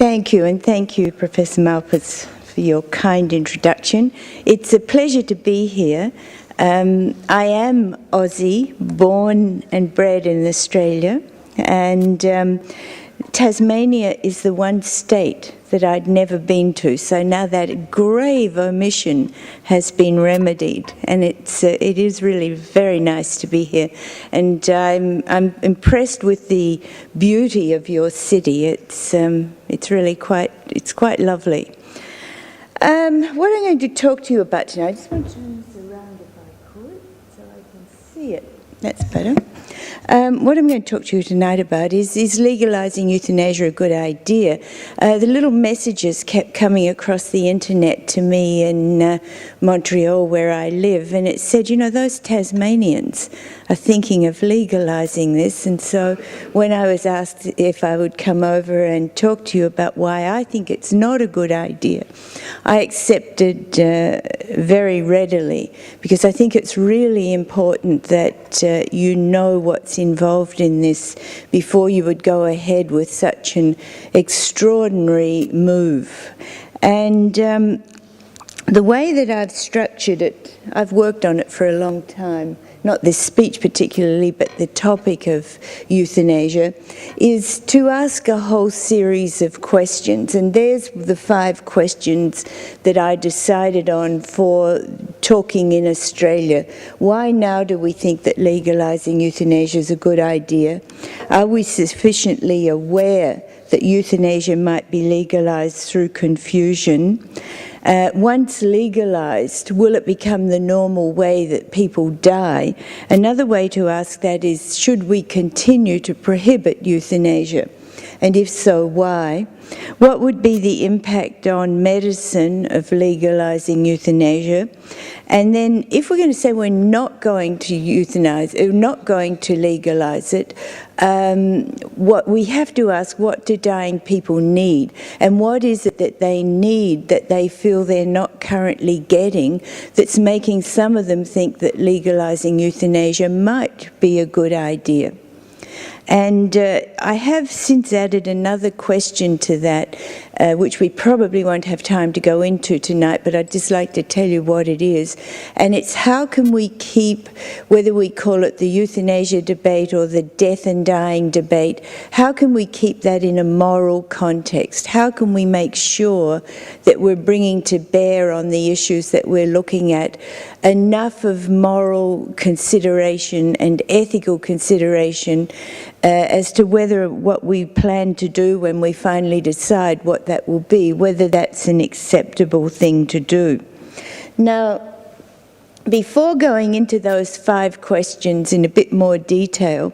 Thank you, and thank you, Professor Malpas, for your kind introduction. It's a pleasure to be here. I am Aussie, born and bred in Australia, and Tasmania is the one state that I'd never been to, so now that grave omission has been remedied, and it is really very nice to be here. And I'm impressed with the beauty of your city. It's really quite lovely. What I'm going to talk to you about tonight, I just want to turn this around if I could, so I can see it. That's better. What I'm going to talk to you tonight about is legalising euthanasia a good idea? The little messages kept coming across the internet to me in Montreal, where I live, and it said, you know, those Tasmanians are thinking of legalising this. And so when I was asked if I would come over and talk to you about why I think it's not a good idea, I accepted very readily, because I think it's really important that you know what's involved in this before you would go ahead with such an extraordinary move. And the way that I've structured it, I've worked on it for a long time, not this speech particularly, but the topic of euthanasia, is to ask a whole series of questions. And there's the 5 questions that I decided on for talking in Australia. Why now do we think that legalising euthanasia is a good idea? Are we sufficiently aware that euthanasia might be legalised through confusion? Once legalised, will it become the normal way that people die? Another way to ask that is, should we continue to prohibit euthanasia? And if so, why? What would be the impact on medicine of legalising euthanasia? And then if we're going to say we're not going to euthanize, not going to legalise it, what we have to ask, what do dying people need? And what is it that they need that they feel they're not currently getting that's making some of them think that legalising euthanasia might be a good idea? And I have since added another question to that, which we probably won't have time to go into tonight, but I'd just like to tell you what it is. And it's, how can we keep, whether we call it the euthanasia debate or the death and dying debate, how can we keep that in a moral context? How can we make sure that we're bringing to bear on the issues that we're looking at enough of moral consideration and ethical consideration as to whether what we plan to do when we finally decide what that will be, whether that's an acceptable thing to do. Now, before going into those 5 questions in a bit more detail,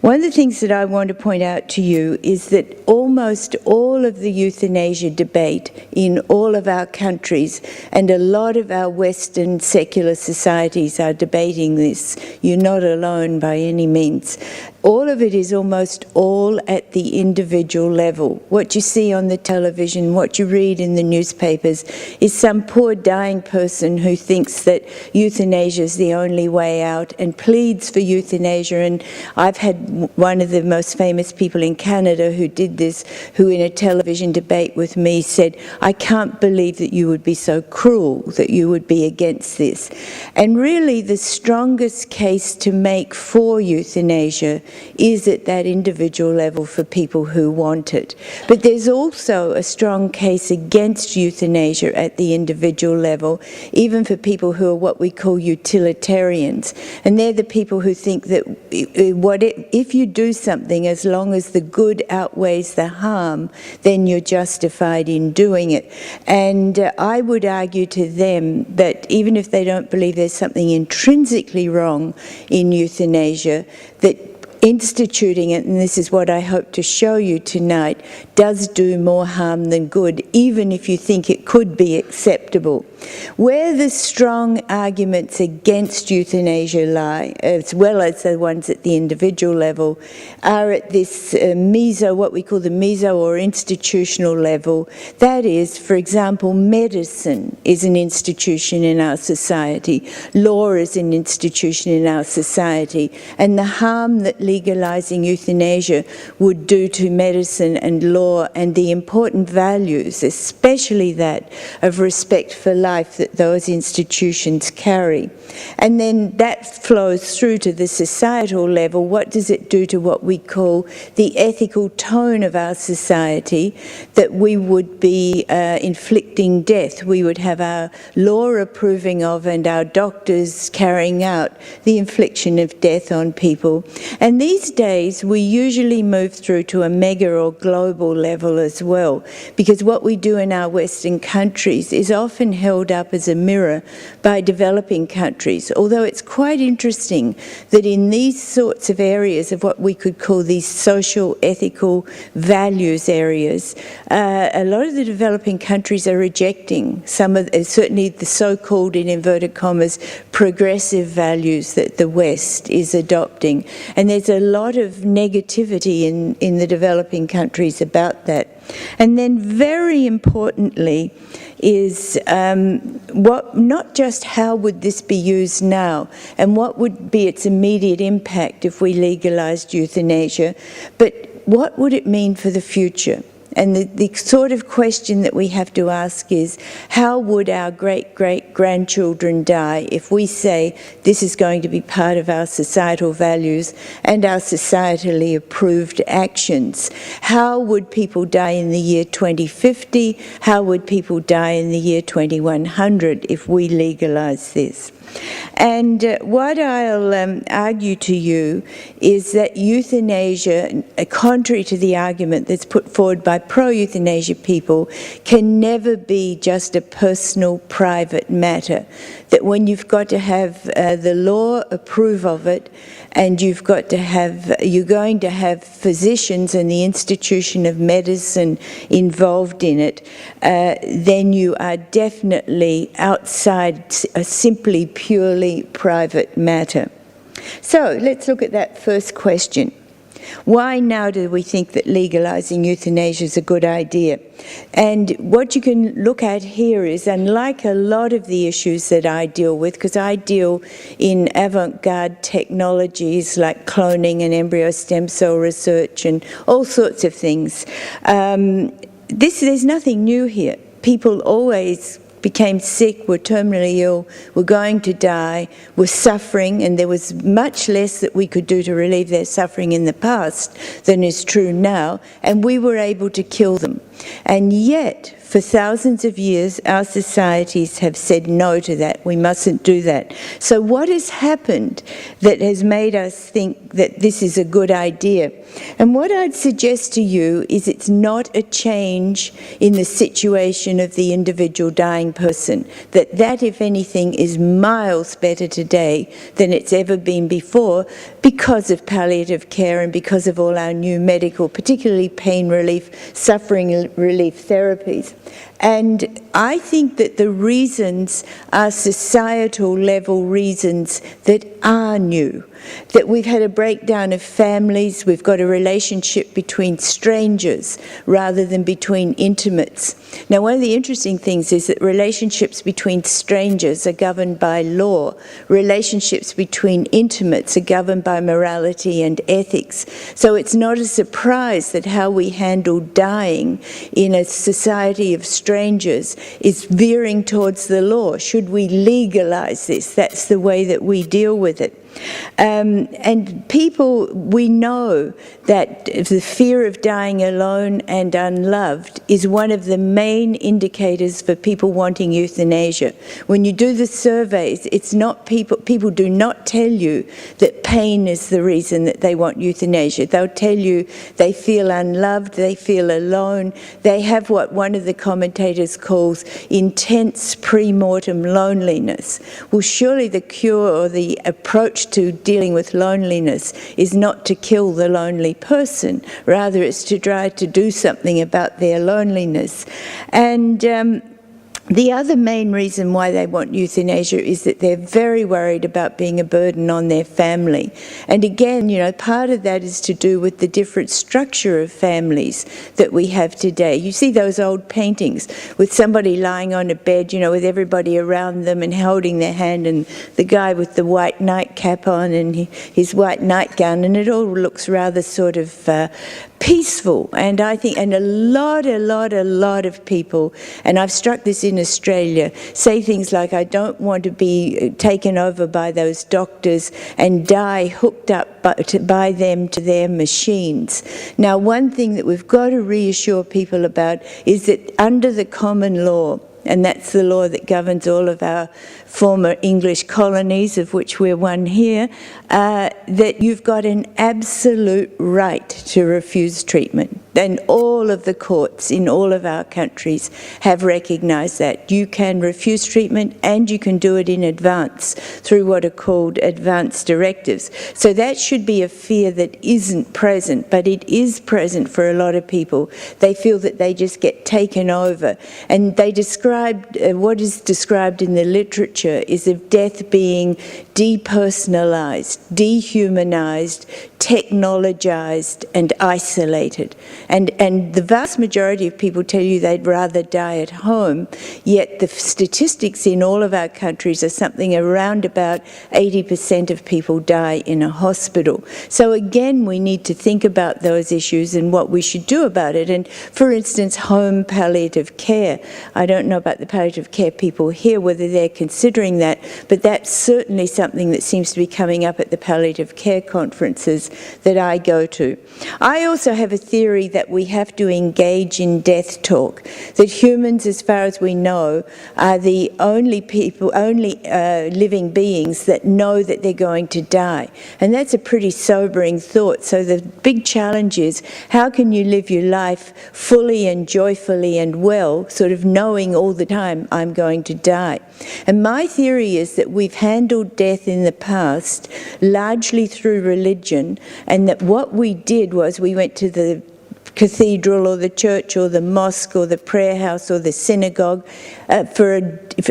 one of the things that I want to point out to you is that almost all of the euthanasia debate in all of our countries, and a lot of our Western secular societies are debating this. You're not alone by any means. All of it is almost all at the individual level. What you see on the television, what you read in the newspapers, is some poor dying person who thinks that euthanasia is the only way out and pleads for euthanasia. And I've had one of the most famous people in Canada who did this, who in a television debate with me said, I can't believe that you would be so cruel, that you would be against this. And really the strongest case to make for euthanasia is at that individual level for people who want it. But there's also a strong case against euthanasia at the individual level, even for people who are what we call utilitarians. And they're the people who think that if you do something, as long as the good outweighs the harm, then you're justified in doing it. And I would argue to them that even if they don't believe there's something intrinsically wrong in euthanasia, that instituting it, and this is what I hope to show you tonight, does do more harm than good, even if you think it could be acceptable. Where the strong arguments against euthanasia lie, as well as the ones at the individual level, are at this what we call the meso or institutional level. That is, for example, medicine is an institution in our society, law is an institution in our society, and the harm that legalising euthanasia would do to medicine and law and the important values, especially that of respect for life that those institutions carry. And then that flows through to the societal level. What does it do to what we call the ethical tone of our society, that we would be inflicting death? We would have our law approving of and our doctors carrying out the infliction of death on people. And these days we usually move through to a mega or global level as well, because what we do in our Western countries is often held up as a mirror by developing countries, although it's quite interesting that in these sorts of areas of what we could call these social, ethical values areas, a lot of the developing countries are rejecting some of, certainly the so-called, in inverted commas, progressive values that the West is adopting. And there's a lot of negativity in the developing countries about that. And then very importantly is not just how would this be used now and what would be its immediate impact if we legalised euthanasia, but what would it mean for the future? And the sort of question that we have to ask is, how would our great-great-grandchildren die if we say this is going to be part of our societal values and our societally approved actions? How would people die in the year 2050? How would people die in the year 2100 if we legalise this? And what I'll argue to you is that euthanasia, contrary to the argument that's put forward by pro-euthanasia people, can never be just a personal, private matter. That when you've got to have the law approve of it, and you're going to have physicians and the institution of medicine involved in it, then you are definitely outside a simply purely private matter. So let's look at that first question. Why now do we think that legalising euthanasia is a good idea? And what you can look at here is, unlike a lot of the issues that I deal with, because I deal in avant-garde technologies like cloning and embryo stem cell research and all sorts of things, there's nothing new here. People always became sick, were terminally ill, were going to die, were suffering, and there was much less that we could do to relieve their suffering in the past than is true now, and we were able to kill them. And yet, for thousands of years, our societies have said no to that. We mustn't do that. So what has happened that has made us think that this is a good idea? And what I'd suggest to you is it's not a change in the situation of the individual dying person. That, if anything, is miles better today than it's ever been before because of palliative care and because of all our new medical, particularly pain relief, suffering relief therapies. And I think that the reasons are societal level reasons that are new. That we've had a breakdown of families, we've got a relationship between strangers rather than between intimates. Now, one of the interesting things is that relationships between strangers are governed by law. Relationships between intimates are governed by morality and ethics. So it's not a surprise that how we handle dying in a society of strangers is veering towards the law. Should we legalise this? That's the way that we deal with it. And people, we know that the fear of dying alone and unloved is one of the main indicators for people wanting euthanasia. When you do the surveys, it's not people do not tell you that pain is the reason that they want euthanasia. They'll tell you they feel unloved, they feel alone, they have what one of the commentators calls intense pre-mortem loneliness. Well, surely the cure or the approach to dealing with loneliness is not to kill the lonely person, rather it's to try to do something about their loneliness. And The other main reason why they want euthanasia is that they're very worried about being a burden on their family. And again, you know, part of that is to do with the different structure of families that we have today. You see those old paintings with somebody lying on a bed, you know, with everybody around them and holding their hand, and the guy with the white nightcap on and his white nightgown, and it all looks rather sort of peaceful. And I think, and a lot of people, and I've struck this in Australia, say things like, I don't want to be taken over by those doctors and die hooked up by them to their machines. Now, one thing that we've got to reassure people about is that under the common law, and that's the law that governs all of our former English colonies, of which we're one here, that you've got an absolute right to refuse treatment. And all of the courts in all of our countries have recognised that. You can refuse treatment and you can do it in advance through what are called advance directives. So that should be a fear that isn't present, but it is present for a lot of people. They feel that they just get taken over. And they described, what is described in the literature is of death being depersonalised, dehumanised, technologised and isolated. And the vast majority of people tell you they'd rather die at home, yet the statistics in all of our countries are something around about 80% of people die in a hospital. So again, we need to think about those issues and what we should do about it. And for instance, home palliative care. I don't know about the palliative care people here, whether they're considering that, but that's certainly something that seems to be coming up at the palliative care conferences that I go to. I also have a theory that we have to engage in death talk, that humans, as far as we know, are the only living beings that know that they're going to die. And that's a pretty sobering thought. So the big challenge is, how can you live your life fully and joyfully and well, sort of knowing all the time, I'm going to die? And my theory is that we've handled death in the past largely through religion, and that what we did was we went to the cathedral or the church or the mosque or the prayer house or the synagogue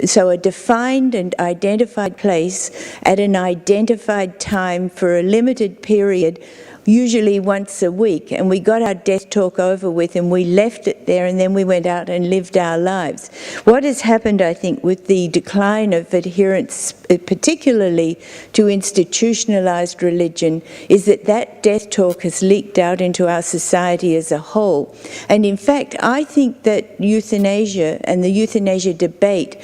so a defined and identified place at an identified time for a limited period, usually once a week, and we got our death talk over with and we left it there, and then we went out and lived our lives. What has happened, I think, with the decline of adherence, particularly to institutionalised religion, is that that death talk has leaked out into our society as a whole. And in fact, I think that euthanasia and the euthanasia debate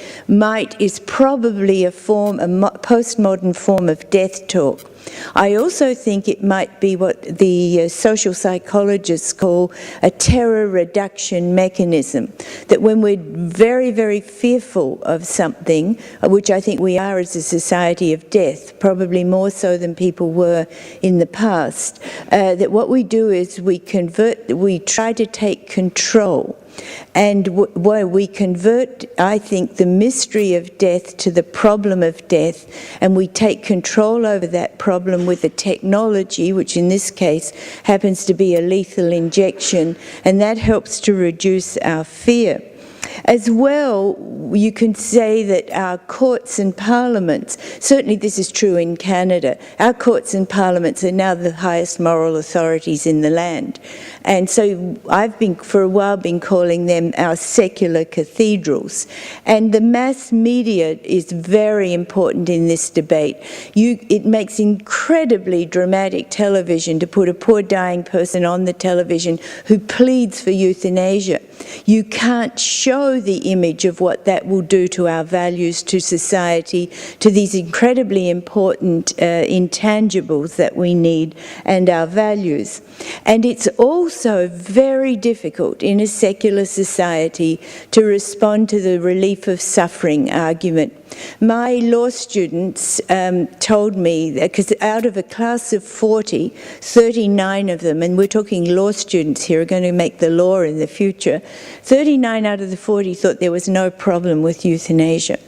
is probably a postmodern form of death talk. I also think it might be what the social psychologists call a terror reduction mechanism, that when we're very, very fearful of something, which I think we are as a society of death, probably more so than people were in the past, that what we do is we try to take control. And we convert, I think, the mystery of death to the problem of death, and we take control over that problem with a technology, which in this case happens to be a lethal injection, and that helps to reduce our fear. As well, you can say that our courts and parliaments, certainly this is true in Canada, our courts and parliaments are now the highest moral authorities in the land. And so I've for a while been calling them our secular cathedrals. And the mass media is very important in this debate. It makes incredibly dramatic television to put a poor dying person on the television who pleads for euthanasia. You can't show the image of what that will do to our values, to society, to these incredibly important intangibles that we need, and our values. And it's also very difficult in a secular society to respond to the relief of suffering argument. My law students told me, because out of a class of 40, 39 of them, and we're talking law students here, are going to make the law in the future, 39 out of the 40 thought there was no problem with euthanasia.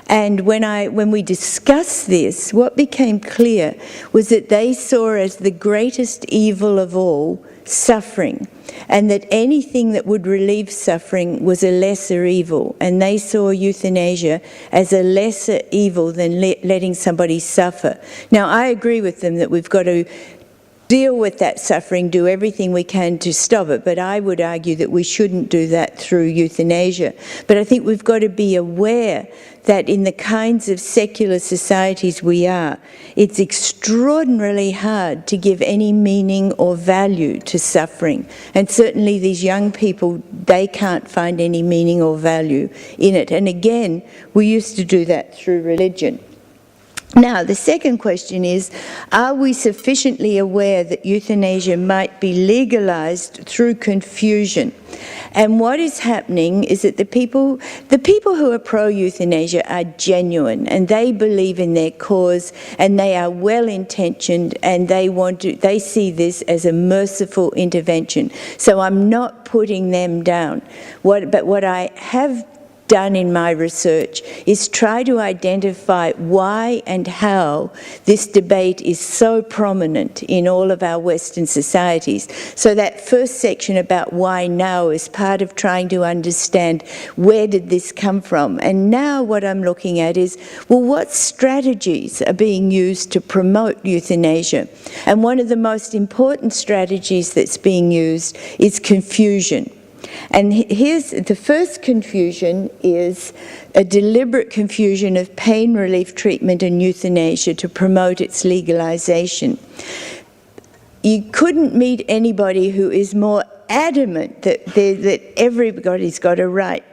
And when we discussed this, what became clear was that they saw as the greatest evil of all suffering, and that anything that would relieve suffering was a lesser evil, and they saw euthanasia as a lesser evil than letting somebody suffer. Now, I agree with them that we've got to deal with that suffering, do everything we can to stop it, but I would argue that we shouldn't do that through euthanasia. But I think we've got to be aware that in the kinds of secular societies we are, it's extraordinarily hard to give any meaning or value to suffering. And certainly these young people, they can't find any meaning or value in it. And again, we used to do that through religion. Now, the second question is, are we sufficiently aware that euthanasia might be legalised through confusion? And what is happening is that the people who are pro-euthanasia are genuine, and they believe in their cause, and they are well-intentioned, and they see this as a merciful intervention. So I'm not putting them down. But what I have done in my research is try to identify why and how this debate is so prominent in all of our Western societies. So that first section about why now is part of trying to understand where did this come from. And now what I'm looking at is, well, what strategies are being used to promote euthanasia? And one of the most important strategies that's being used is confusion. And here's the first confusion is a deliberate confusion of pain relief treatment and euthanasia to promote its legalisation. You couldn't meet anybody who is more adamant that everybody's got a right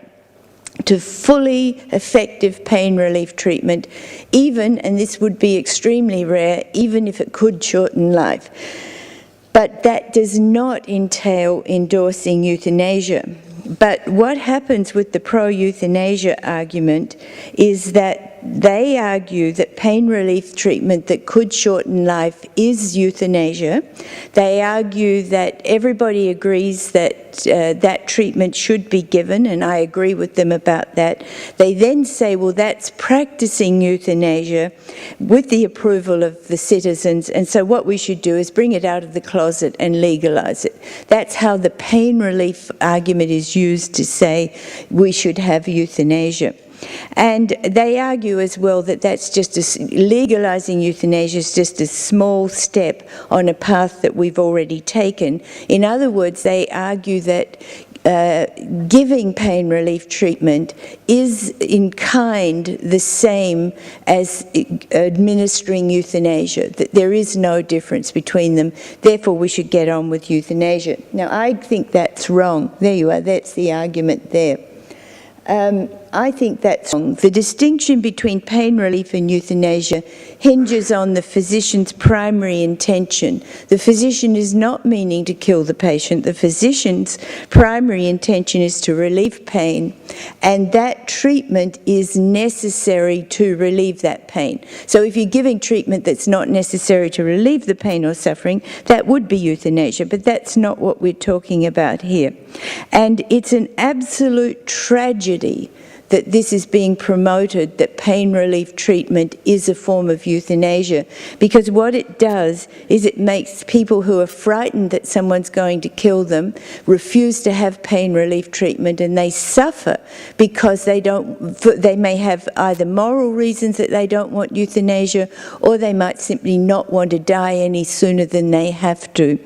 to fully effective pain relief treatment, even, and this would be extremely rare, even if it could shorten life. But that does not entail endorsing euthanasia. But what happens with the pro-euthanasia argument is that they argue that pain relief treatment that could shorten life is euthanasia. They argue that everybody agrees that that treatment should be given, and I agree with them about that. They then say, well, that's practicing euthanasia with the approval of the citizens, and so what we should do is bring it out of the closet and legalise it. That's how the pain relief argument is used to say we should have euthanasia. And they argue as well that that's just legalising euthanasia is just a small step on a path that we've already taken. In other words, they argue that giving pain relief treatment is in kind the same as administering euthanasia, that there is no difference between them, therefore we should get on with euthanasia. Now, I think that's wrong. There you are, that's the argument there. I think that's wrong. The distinction between pain relief and euthanasia hinges on the physician's primary intention. The physician is not meaning to kill the patient. The physician's primary intention is to relieve pain, and that treatment is necessary to relieve that pain. So if you're giving treatment that's not necessary to relieve the pain or suffering, that would be euthanasia, but that's not what we're talking about here. And it's an absolute tragedy that this is being promoted, that pain relief treatment is a form of euthanasia, because what it does is it makes people who are frightened that someone's going to kill them refuse to have pain relief treatment, and they suffer because they may have either moral reasons that they don't want euthanasia, or they might simply not want to die any sooner than they have to.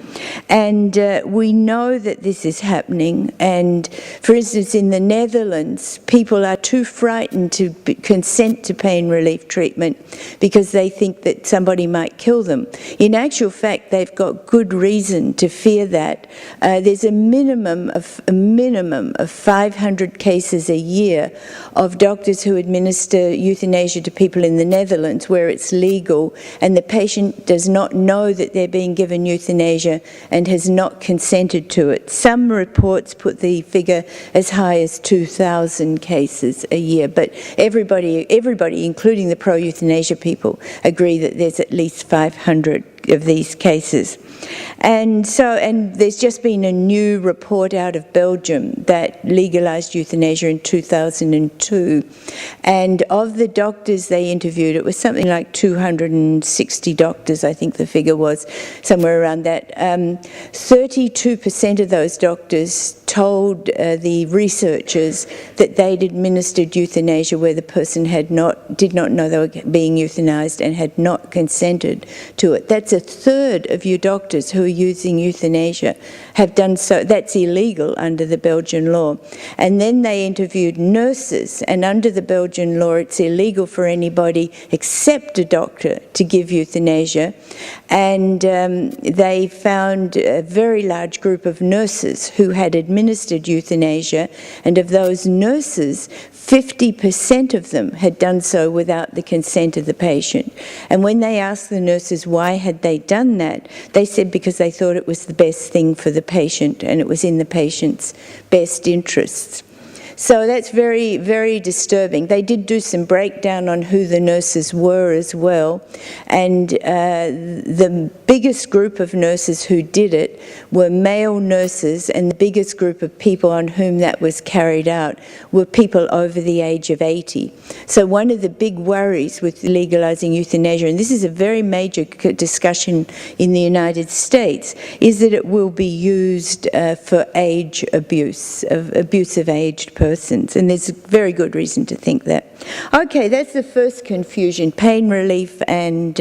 And we know that this is happening, and for instance in the Netherlands, people are too frightened to consent to pain relief treatment because they think that somebody might kill them. In actual fact, they've got good reason to fear that. There's a minimum of 500 cases a year of doctors who administer euthanasia to people in the Netherlands where it's legal, and the patient does not know that they're being given euthanasia and has not consented to it. Some reports put the figure as high as 2,000 cases. cases a year, but everybody, including the pro-euthanasia people, agree that there's at least 500 of these cases. And there's just been a new report out of Belgium that legalised euthanasia in 2002. And of the doctors they interviewed, it was something like 260 doctors, I think the figure was, somewhere around that. 32% of those doctors told the researchers that they'd administered euthanasia where the person did not know they were being euthanized and had not consented to it. That's a third of your doctors who are using euthanasia have done so. That's illegal under the Belgian law. And then they interviewed nurses, and under the Belgian law it's illegal for anybody except a doctor to give euthanasia. And they found a very large group of nurses who had administered euthanasia, and of those nurses, 50% of them had done so without the consent of the patient. And when they asked the nurses why had they done that, they said because they thought it was the best thing for the patient and it was in the patient's best interests. So that's very, very disturbing. They did do some breakdown on who the nurses were as well, and the biggest group of nurses who did it were male nurses, and the biggest group of people on whom that was carried out were people over the age of 80. So one of the big worries with legalising euthanasia, and this is a very major discussion in the United States, is that it will be used for age abuse, abuse of aged persons. And there's a very good reason to think that. Okay, that's the first confusion, pain relief and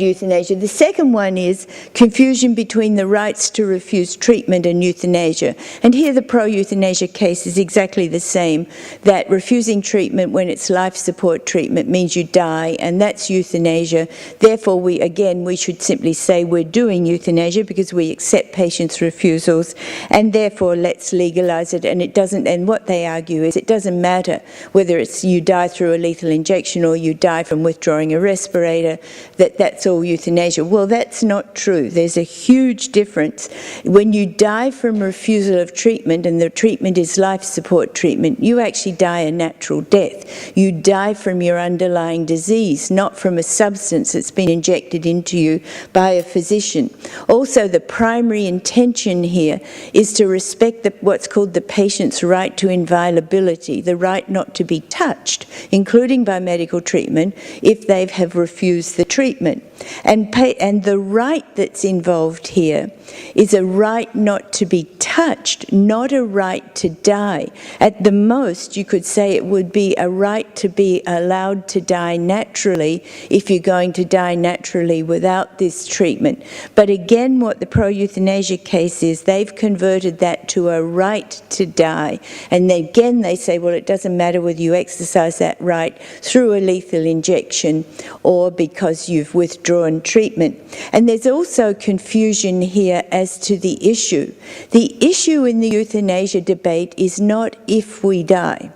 euthanasia. The second one is confusion between the rights to refuse treatment and euthanasia. And here the pro-euthanasia case is exactly the same, that refusing treatment when it's life support treatment means you die, and that's euthanasia. Therefore, we should simply say we're doing euthanasia because we accept patients' refusals, and therefore let's legalise it. And it doesn't, and what they argue is it doesn't matter whether it's you die through a lethal injection or you die from withdrawing a respirator, that's all euthanasia. Well, that's not true. There's a huge difference. When you die from refusal of treatment, and the treatment is life support treatment, you actually die a natural death. You die from your underlying disease, not from a substance that's been injected into you by a physician. Also, the primary intention here is to respect what's called the patient's right to inviolability, the right not to be touched, including by medical treatment, if they have refused the treatment. And the right that's involved here is a right not to be touched, not a right to die. At the most, you could say it would be a right to be allowed to die naturally if you're going to die naturally without this treatment. But again, what the pro-euthanasia case is, they've converted that to a right to die. And then again, they say, well, it doesn't matter whether you exercise that right through a lethal injection or because you've withdrawn treatment. And there's also confusion here as to the issue. The issue in the euthanasia debate is not if we die.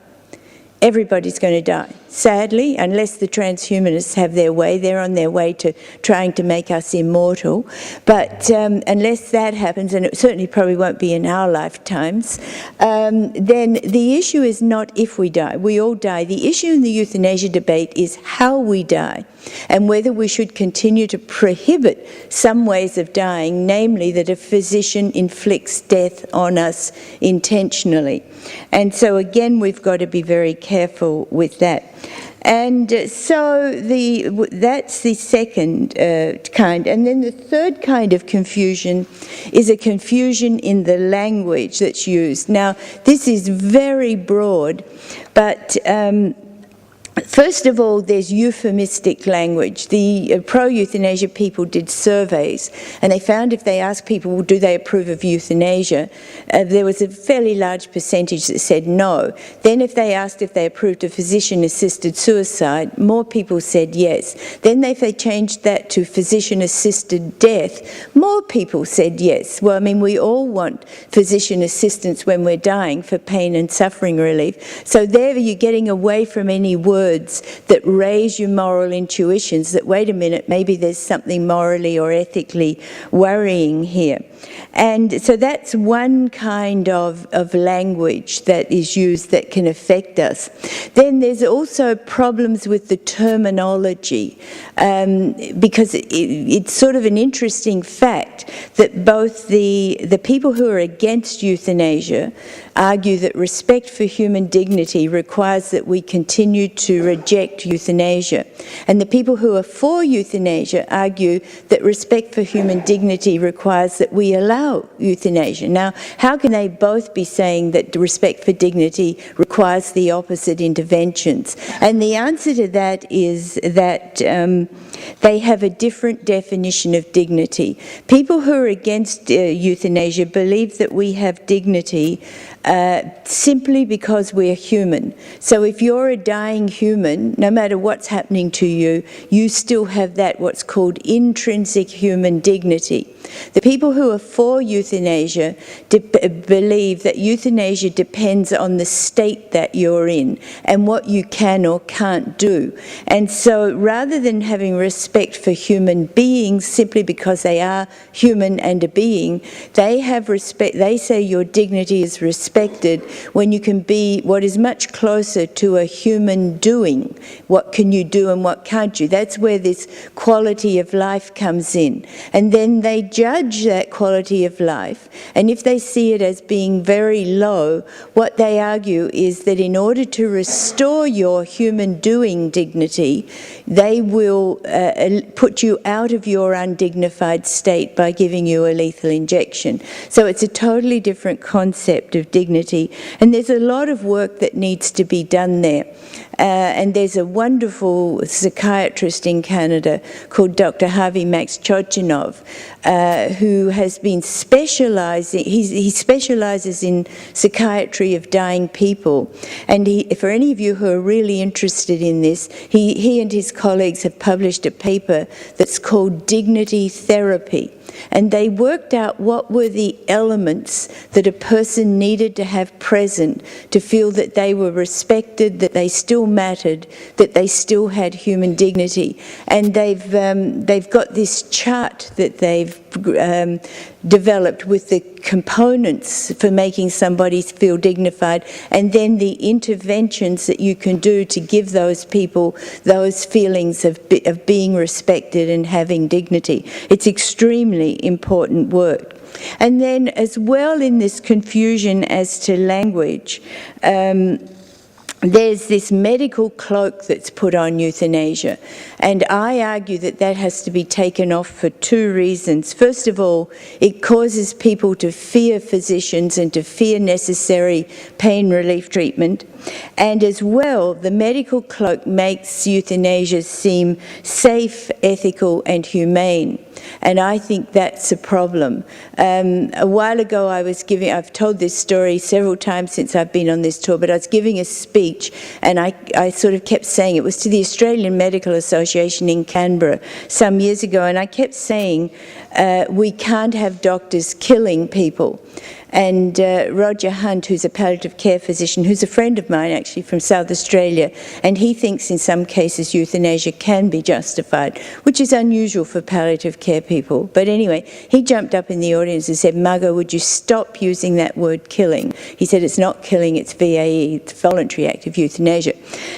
Everybody's going to die. Sadly, unless the transhumanists have their way, they're on their way to trying to make us immortal. But unless that happens, and it certainly probably won't be in our lifetimes, then the issue is not if we die. We all die. The issue in the euthanasia debate is how we die, and whether we should continue to prohibit some ways of dying, namely that a physician inflicts death on us intentionally. And so again, we've got to be very careful with that. And so that's the second kind. And then the third kind of confusion is a confusion in the language that's used. Now, this is very broad, but first of all, there's euphemistic language. The pro-euthanasia people did surveys, and they found if they asked people, well, do they approve of euthanasia, there was a fairly large percentage that said no. Then if they asked if they approved of physician-assisted suicide, more people said yes. Then if they changed that to physician-assisted death, more people said yes. Well, I mean, we all want physician assistance when we're dying for pain and suffering relief. So there you're getting away from any word words that raise your moral intuitions that, wait a minute, maybe there's something morally or ethically worrying here. And so that's one kind of language that is used that can affect us. Then there's also problems with the terminology, because it's sort of an interesting fact that both the people who are against euthanasia argue that respect for human dignity requires that we continue to reject euthanasia. And the people who are for euthanasia argue that respect for human dignity requires that we allow euthanasia. Now, how can they both be saying that respect for dignity requires the opposite interventions? And the answer to that is that they have a different definition of dignity. People who are against euthanasia believe that we have dignity simply because we're human. So if you're a dying human, no matter what's happening to you, you still have that what's called intrinsic human dignity. The people who are for euthanasia believe that euthanasia depends on the state that you're in and what you can or can't do. And so rather than having respect for human beings simply because they are human and a being, they have respect. They say your dignity is respected when you can be what is much closer to a human doing. What can you do and what can't you? That's where this quality of life comes in. And then they judge that quality of life, and if they see it as being very low, what they argue is that in order to restore your human doing dignity, they will put you out of your undignified state by giving you a lethal injection. So it's a totally different concept of dignity, and there's a lot of work that needs to be done there. And there's a wonderful psychiatrist in Canada called Dr. Harvey Max Chochinov, who has been specialising, he specialises in psychiatry of dying people. And for any of you who are really interested in this, he and his colleagues have published a paper that's called Dignity Therapy. And they worked out what were the elements that a person needed to have present to feel that they were respected, that they still mattered, that they still had human dignity. And they've got this chart that they've developed with the components for making somebody feel dignified, and then the interventions that you can do to give those people those feelings of being respected and having dignity. It's extremely important work. And then as well, in this confusion as to language, there's this medical cloak that's put on euthanasia, and I argue that that has to be taken off for two reasons. First of all, it causes people to fear physicians and to fear necessary pain relief treatment, and as well, the medical cloak makes euthanasia seem safe, ethical and humane. And I think that's a problem. A while ago I've told this story several times since I've been on this tour, but I was giving a speech and I sort of kept saying, it was to the Australian Medical Association in Canberra some years ago, and I kept saying, we can't have doctors killing people. And Roger Hunt, who's a palliative care physician, who's a friend of mine actually from South Australia, and he thinks in some cases euthanasia can be justified, which is unusual for palliative care people. But anyway, he jumped up in the audience and said, Margot, would you stop using that word killing? He said, it's not killing, it's VAE, it's voluntary act of euthanasia.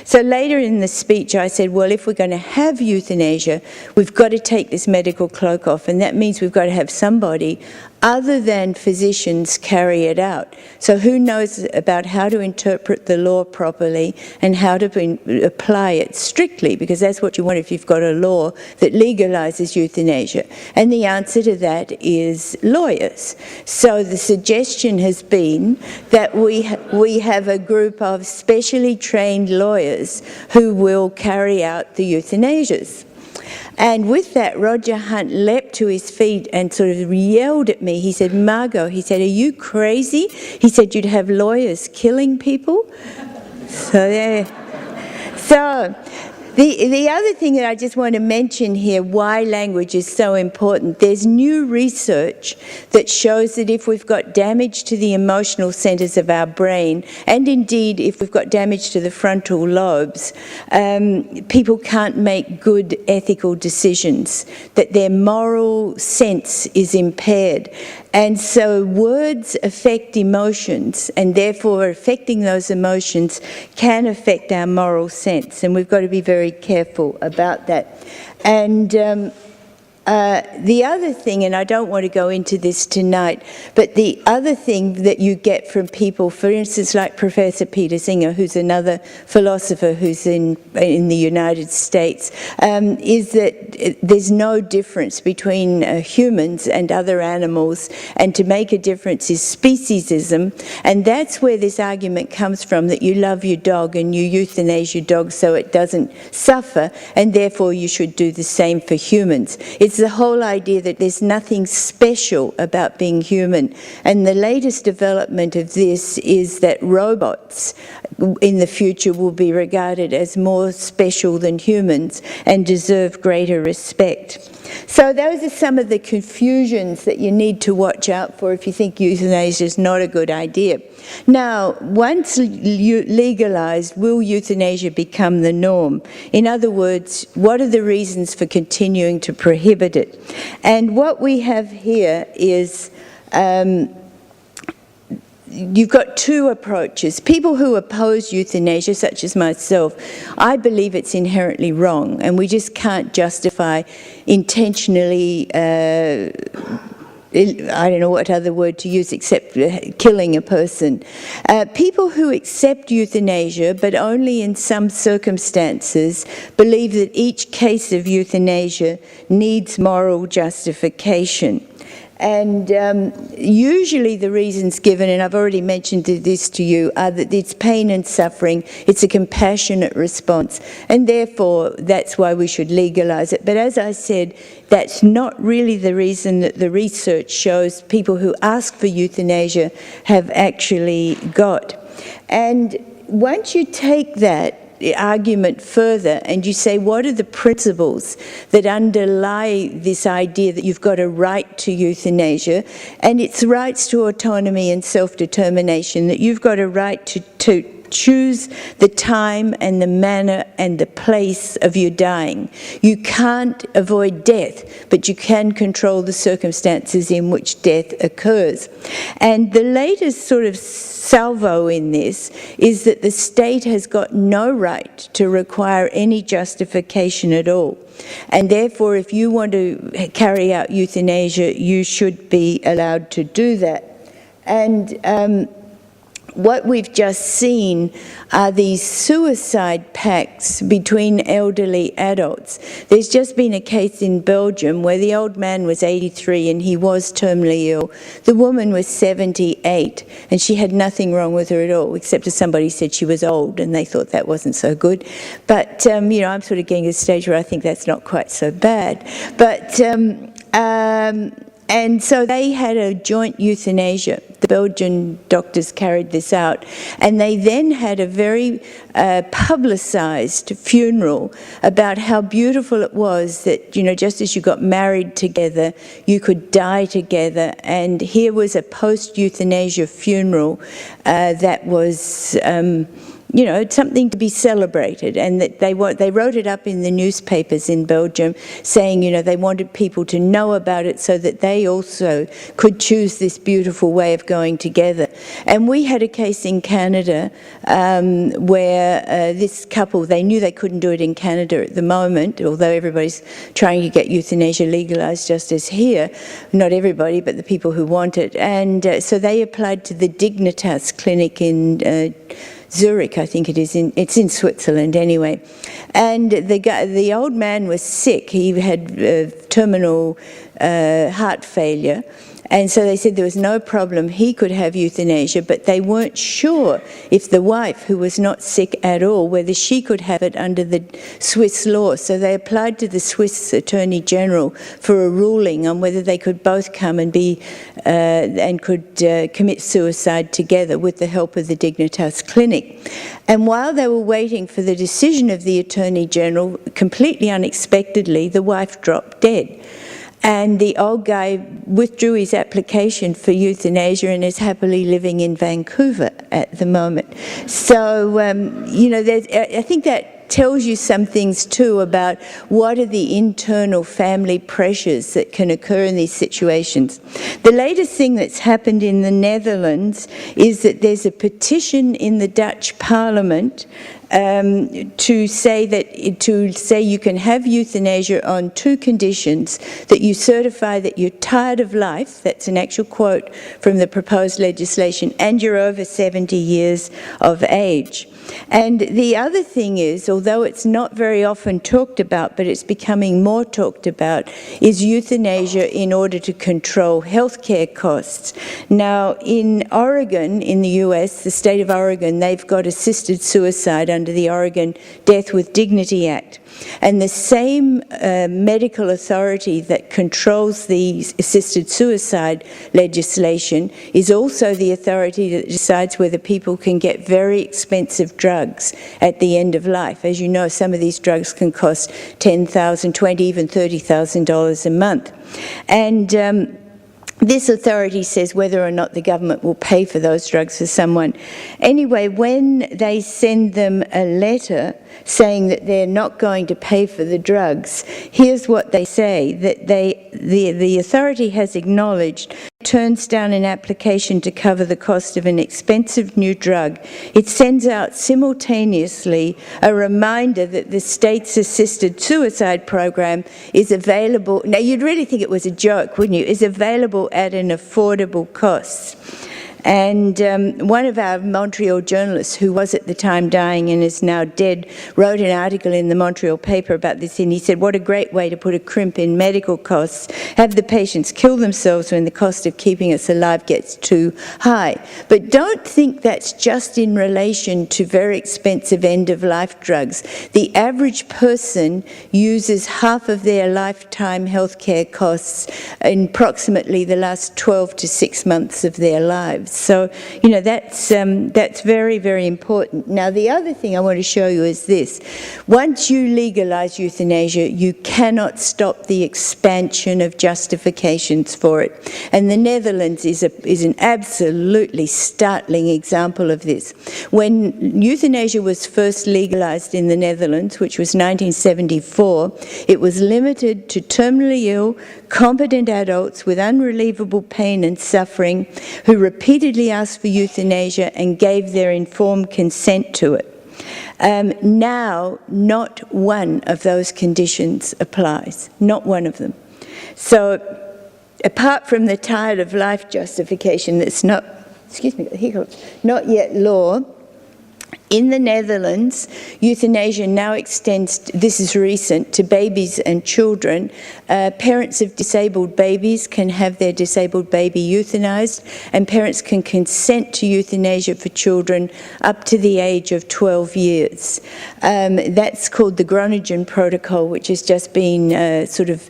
So later in the speech I said, well, if we're going to have euthanasia, we've got to take this medical cloak off, and that means we've got to have somebody other than physicians carry it out. So who knows about how to interpret the law properly and how to apply it strictly, because that's what you want if you've got a law that legalises euthanasia. And the answer to that is lawyers. So the suggestion has been that we have a group of specially trained lawyers who will carry out the euthanasias. And with that, Roger Hunt leapt to his feet and sort of yelled at me. He said, Margot, he said, are you crazy? He said, you'd have lawyers killing people? So The other thing that I just want to mention here, why language is so important, there's new research that shows that if we've got damage to the emotional centres of our brain, and indeed if we've got damage to the frontal lobes, people can't make good ethical decisions, that their moral sense is impaired. And so words affect emotions, and therefore affecting those emotions can affect our moral sense, and we've got to be very careful about that. And the other thing, and I don't want to go into this tonight, but the other thing that you get from people, for instance, like Professor Peter Singer, who's another philosopher who's in the United States, is that there's no difference between humans and other animals, and to make a difference is speciesism, and that's where this argument comes from, that you love your dog and you euthanize your dog so it doesn't suffer, and therefore you should do the same for humans. It's the whole idea that there's nothing special about being human. And the latest development of this is that robots in the future will be regarded as more special than humans and deserve greater respect. So those are some of the confusions that you need to watch out for if you think euthanasia is not a good idea. Now, once legalised, will euthanasia become the norm? In other words, what are the reasons for continuing to prohibit it? And what we have here is you've got two approaches. People who oppose euthanasia, such as myself, I believe it's inherently wrong, and we just can't justify intentionally I don't know what other word to use except killing a person. People who accept euthanasia, but only in some circumstances, believe that each case of euthanasia needs moral justification. And usually the reasons given, and I've already mentioned this to you, are that it's pain and suffering, it's a compassionate response, and therefore that's why we should legalise it. But as I said, that's not really the reason that the research shows people who ask for euthanasia have actually got. And once you take that argument further and you say, what are the principles that underlie this idea that you've got a right to euthanasia, and it's rights to autonomy and self-determination, that you've got a right to choose the time and the manner and the place of your dying. You can't avoid death, but you can control the circumstances in which death occurs. And the latest sort of salvo in this is that the state has got no right to require any justification at all. And therefore, if you want to carry out euthanasia, you should be allowed to do that. And what we've just seen are these suicide pacts between elderly adults. There's just been a case in Belgium where the old man was 83 and he was terminally ill. The woman was 78 and she had nothing wrong with her at all, except that somebody said she was old and they thought that wasn't so good. But, you know, I'm sort of getting to the stage where I think that's not quite so bad. But, and so they had a joint euthanasia. The Belgian doctors carried this out, and they then had a very publicised funeral about how beautiful it was that, you know, just as you got married together, you could die together. And here was a post-euthanasia funeral that was you know, something to be celebrated, and that they wrote it up in the newspapers in Belgium saying, you know, they wanted people to know about it so that they also could choose this beautiful way of going together. And we had a case in Canada where this couple, they knew they couldn't do it in Canada at the moment, although everybody's trying to get euthanasia legalised just as here. Not everybody, but the people who want it. And so they applied to the Dignitas clinic in Zurich, I think it is. It's in Switzerland anyway. And the old man was sick. He had terminal heart failure. And so they said there was no problem, he could have euthanasia, but they weren't sure if the wife, who was not sick at all, whether she could have it under the Swiss law. So they applied to the Swiss Attorney General for a ruling on whether they could both come and could commit suicide together with the help of the Dignitas Clinic. And while they were waiting for the decision of the Attorney General, completely unexpectedly, the wife dropped dead. And the old guy withdrew his application for euthanasia and is happily living in Vancouver at the moment. So, you know, I think that tells you some things too about what are the internal family pressures that can occur in these situations. The latest thing that's happened in the Netherlands is that there's a petition in the Dutch Parliament to say you can have euthanasia on two conditions: that you certify that you're tired of life, that's an actual quote from the proposed legislation, and you're over 70 years of age. And the other thing is, although it's not very often talked about, but it's becoming more talked about, is euthanasia in order to control healthcare costs. Now, in Oregon, in the US, the state of Oregon, they've got assisted suicide under the Oregon Death with Dignity Act. And the same medical authority that controls the assisted suicide legislation is also the authority that decides whether people can get very expensive drugs at the end of life. As you know, some of these drugs can cost $10,000, $20,000, even $30,000 a month. And this authority says whether or not the government will pay for those drugs for someone. Anyway, when they send them a letter saying that they're not going to pay for the drugs, here's what they say: that the authority has acknowledged, turns down an application to cover the cost of an expensive new drug. It sends out simultaneously a reminder that the state's assisted suicide program is available. Now, you'd really think it was a joke, wouldn't you? Is available at an affordable cost. And one of our Montreal journalists, who was at the time dying and is now dead, wrote an article in the Montreal paper about this, and he said, what a great way to put a crimp in medical costs: have the patients kill themselves when the cost of keeping us alive gets too high. But don't think that's just in relation to very expensive end-of-life drugs. The average person uses half of their lifetime healthcare costs in approximately the last 12 to 6 months of their lives. So, you know, that's very, very important. Now, the other thing I want to show you is this. Once you legalise euthanasia, you cannot stop the expansion of justifications for it. And the Netherlands is an absolutely startling example of this. When euthanasia was first legalised in the Netherlands, which was 1974, it was limited to terminally ill, competent adults with unrelievable pain and suffering who repeatedly asked for euthanasia and gave their informed consent to it. Now, not one of those conditions applies, not one of them. So, apart from the tired of life justification that's not yet law, in the Netherlands, euthanasia now extends, this is recent, to babies and children. Parents of disabled babies can have their disabled baby euthanized, and parents can consent to euthanasia for children up to the age of 12 years. That's called the Groningen Protocol, which has just been sort of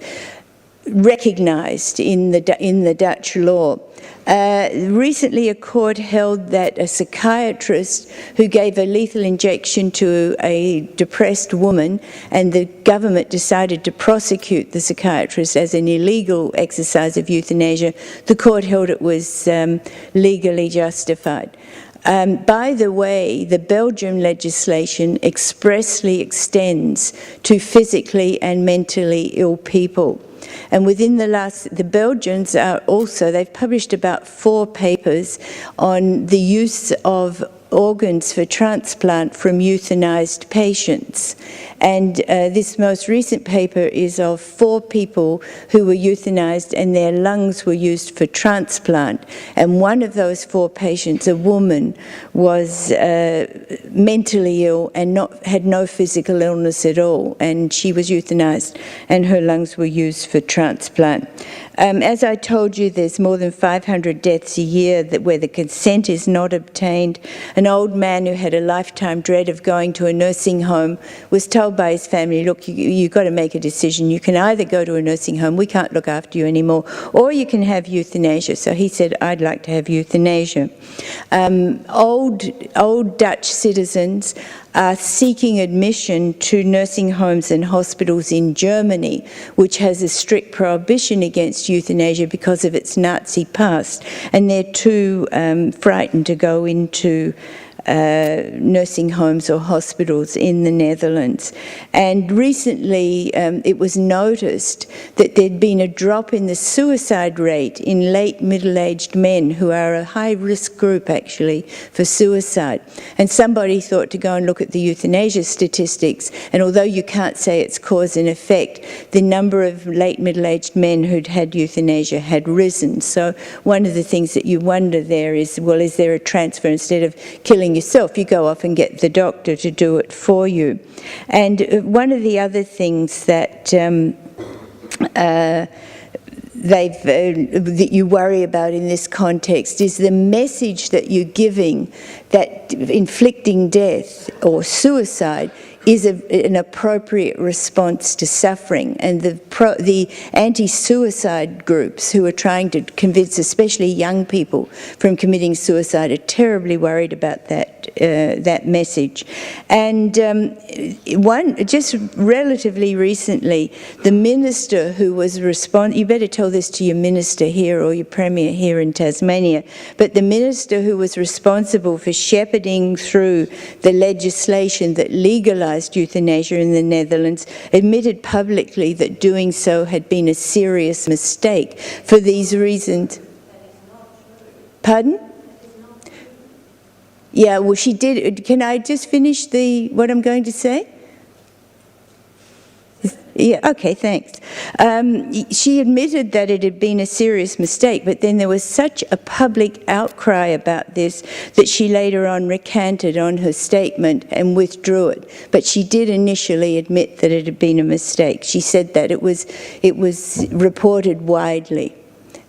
recognised in the Dutch law. Recently, a court held that a psychiatrist who gave a lethal injection to a depressed woman, and the government decided to prosecute the psychiatrist as an illegal exercise of euthanasia, the court held it was legally justified. By the way, the Belgian legislation expressly extends to physically and mentally ill people. And within the Belgians are also, they've published about 4 papers on the use of organs for transplant from euthanized patients. And this most recent paper is of 4 people who were euthanized and their lungs were used for transplant. And one of those 4 patients, a woman, was mentally ill and had no physical illness at all, and she was euthanized and her lungs were used for transplant. As I told you, there's more than 500 deaths a year where the consent is not obtained. An old man who had a lifetime dread of going to a nursing home was told by his family, look, you've got to make a decision. You can either go to a nursing home, we can't look after you anymore, or you can have euthanasia. So he said, I'd like to have euthanasia. Old Dutch citizens are seeking admission to nursing homes and hospitals in Germany, which has a strict prohibition against euthanasia because of its Nazi past, and they're too frightened to go into nursing homes or hospitals in the Netherlands. And recently it was noticed that there'd been a drop in the suicide rate in late middle-aged men, who are a high-risk group actually for suicide. And somebody thought to go and look at the euthanasia statistics, and although you can't say it's cause and effect, the number of late middle-aged men who'd had euthanasia had risen. So one of the things that you wonder there is, well, is there a transfer? Instead of killing yourself, you go off and get the doctor to do it for you. And one of the other things that that you worry about in this context is the message that you're giving that inflicting death or suicide is an appropriate response to suffering. And the anti-suicide groups who are trying to convince especially young people from committing suicide are terribly worried about that message. And just relatively recently, the minister who was you better tell this to your minister here or your premier here in Tasmania, but the minister who was responsible for shepherding through the legislation that legalised euthanasia in the Netherlands admitted publicly that doing so had been a serious mistake. For these reasons... Pardon? Yeah, well, she did. Can I just finish what I'm going to say? Yeah, okay, thanks. She admitted that it had been a serious mistake, but then there was such a public outcry about this that she later on recanted on her statement and withdrew it. But she did initially admit that it had been a mistake. She said that it was reported widely.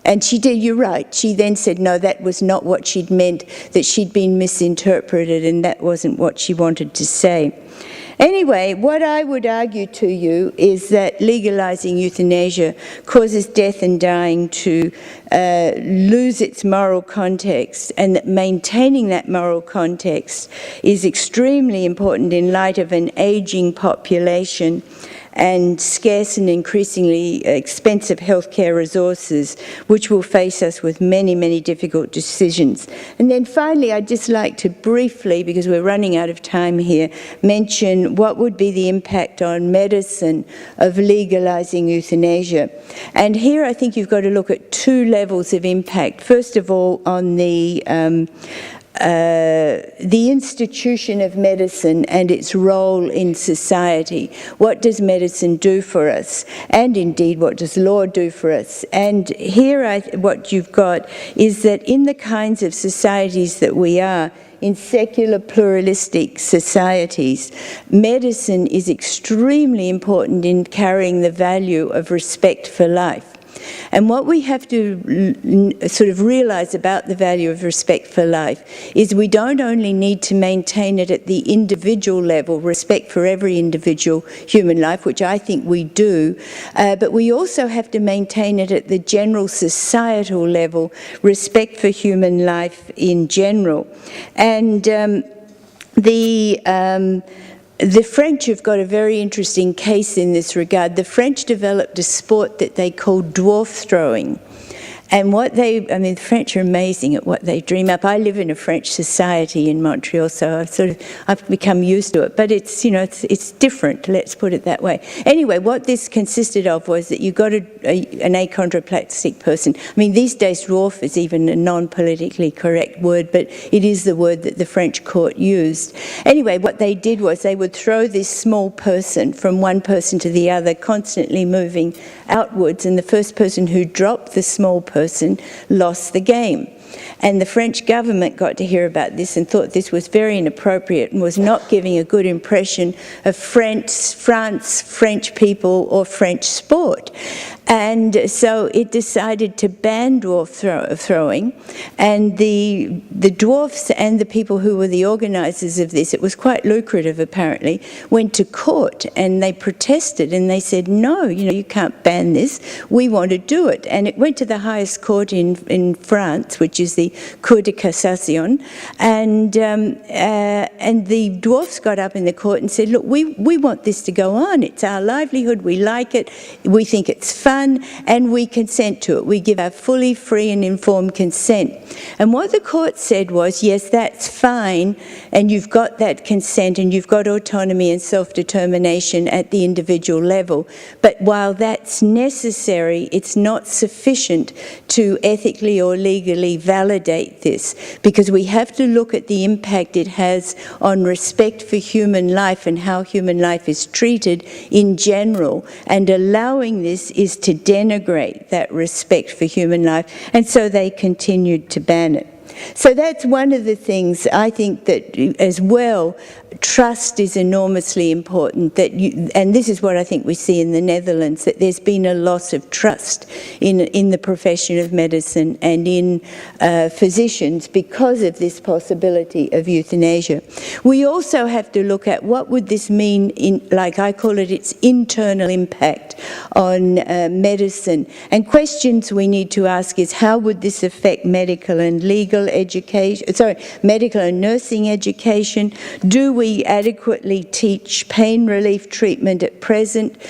And she did, you're right. She then said, no, that was not what she'd meant, that she'd been misinterpreted and that wasn't what she wanted to say. Anyway, what I would argue to you is that legalising euthanasia causes death and dying to lose its moral context, and that maintaining that moral context is extremely important in light of an ageing population and scarce and increasingly expensive healthcare resources, which will face us with many, many difficult decisions. And then finally, I'd just like to briefly, because we're running out of time here, mention what would be the impact on medicine of legalising euthanasia. And here I think you've got to look at 2 levels of impact. First of all, on the institution of medicine and its role in society. What does medicine do for us? And indeed, what does law do for us? And here what you've got is that in the kinds of societies that we are, in secular pluralistic societies, medicine is extremely important in carrying the value of respect for life. And what we have to sort of realise about the value of respect for life is we don't only need to maintain it at the individual level, respect for every individual human life, which I think we do, but we also have to maintain it at the general societal level, respect for human life in general. And the French have got a very interesting case in this regard. The French developed a sport that they call dwarf throwing. And the French are amazing at what they dream up. I live in a French society in Montreal, so I've become used to it. But it's, it's different, let's put it that way. Anyway, what this consisted of was that you got an achondroplastic person. I mean, these days dwarf is even a non-politically correct word, but it is the word that the French court used. Anyway, what they did was they would throw this small person from one person to the other, constantly moving outwards, and the first person who dropped the small person lost the game. And the French government got to hear about this and thought this was very inappropriate and was not giving a good impression of France, French people, or French sport. And so it decided to ban dwarf throwing, and the dwarfs and the people who were the organisers of this, it was quite lucrative apparently, went to court and they protested and they said, no, you can't ban this, we want to do it. And it went to the highest court in France, which is the Cour de Cassation, and the dwarfs got up in the court and said, look, we want this to go on, it's our livelihood, we like it, we think it's fun, and we consent to it. We give our fully free and informed consent. And what the court said was, yes, that's fine, and you've got that consent, and you've got autonomy and self-determination at the individual level. But while that's necessary, it's not sufficient to ethically or legally validate this, because we have to look at the impact it has on respect for human life and how human life is treated in general, and allowing this is to denigrate that respect for human life, and so they continued to ban it. So that's one of the things I think that as well, trust is enormously important, and this is what I think we see in the Netherlands, that there's been a loss of trust in the profession of medicine and in physicians because of this possibility of euthanasia. We also have to look at what would this mean in, like I call it, its internal impact on medicine. And questions we need to ask is, how would this affect medical and legal education, medical and nursing education? Do we adequately teach pain relief treatment at present?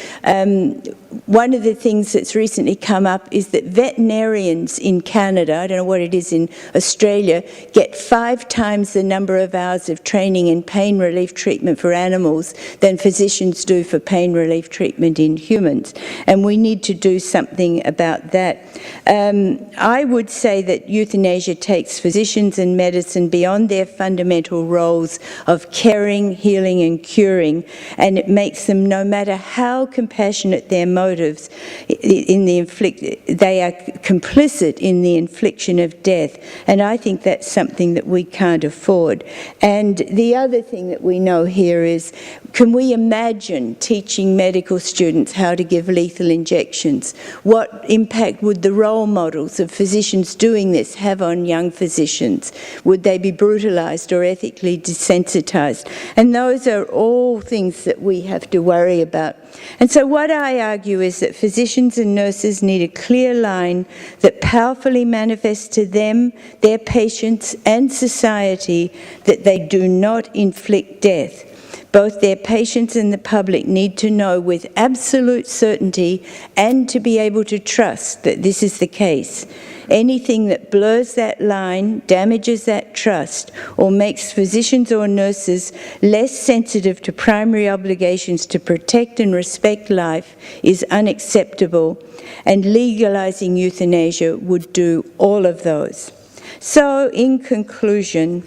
One of the things that's recently come up is that veterinarians in Canada, I don't know what it is in Australia, get 5 times the number of hours of training in pain relief treatment for animals than physicians do for pain relief treatment in humans. And we need to do something about that. I would say that euthanasia takes physicians and medicine beyond their fundamental roles of caring, healing and curing, and it makes them, no matter how compassionate their motives, they are complicit in the infliction of death, and I think that's something that we can't afford. And the other thing that we know here is, can we imagine teaching medical students how to give lethal injections? What impact would the role models of physicians doing this have on young physicians? Would they be brutalised or ethically desensitised? And those are all things that we have to worry about. And so what I argue is that physicians and nurses need a clear line that powerfully manifests to them, their patients and society that they do not inflict death. Both their patients and the public need to know with absolute certainty and to be able to trust that this is the case. Anything that blurs that line, damages that trust, or makes physicians or nurses less sensitive to primary obligations to protect and respect life is unacceptable, and legalising euthanasia would do all of those. So, in conclusion,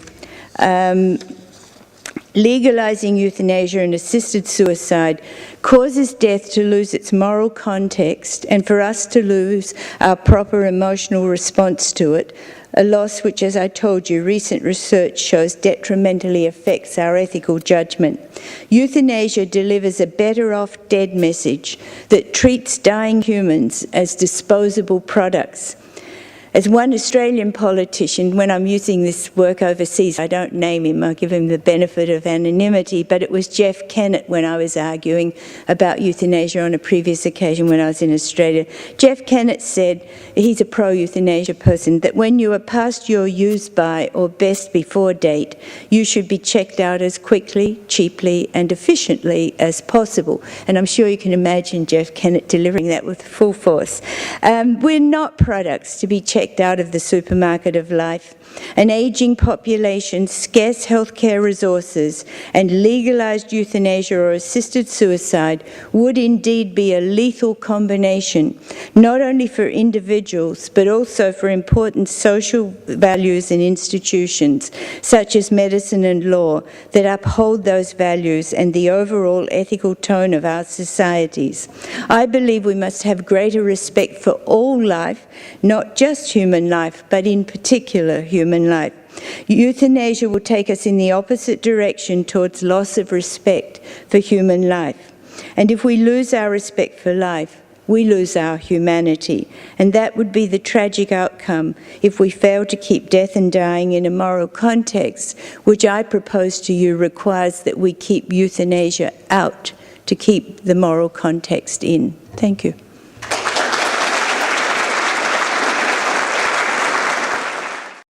legalising euthanasia and assisted suicide causes death to lose its moral context and for us to lose our proper emotional response to it, a loss which, as I told you, recent research shows detrimentally affects our ethical judgment. Euthanasia delivers a better off dead message that treats dying humans as disposable products. As one Australian politician, when I'm using this work overseas, I don't name him, I give him the benefit of anonymity, but it was Jeff Kennett when I was arguing about euthanasia on a previous occasion when I was in Australia. Jeff Kennett said, he's a pro-euthanasia person, that when you are past your use by or best before date, you should be checked out as quickly, cheaply and efficiently as possible. And I'm sure you can imagine Jeff Kennett delivering that with full force. We're not products to be checked out of the supermarket of life. An ageing population, scarce healthcare resources, and legalised euthanasia or assisted suicide would indeed be a lethal combination, not only for individuals, but also for important social values and institutions, such as medicine and law, that uphold those values and the overall ethical tone of our societies. I believe we must have greater respect for all life, not just human life, but in particular human life. Euthanasia will take us in the opposite direction towards loss of respect for human life. And if we lose our respect for life, we lose our humanity. And that would be the tragic outcome if we fail to keep death and dying in a moral context, which I propose to you requires that we keep euthanasia out to keep the moral context in. Thank you.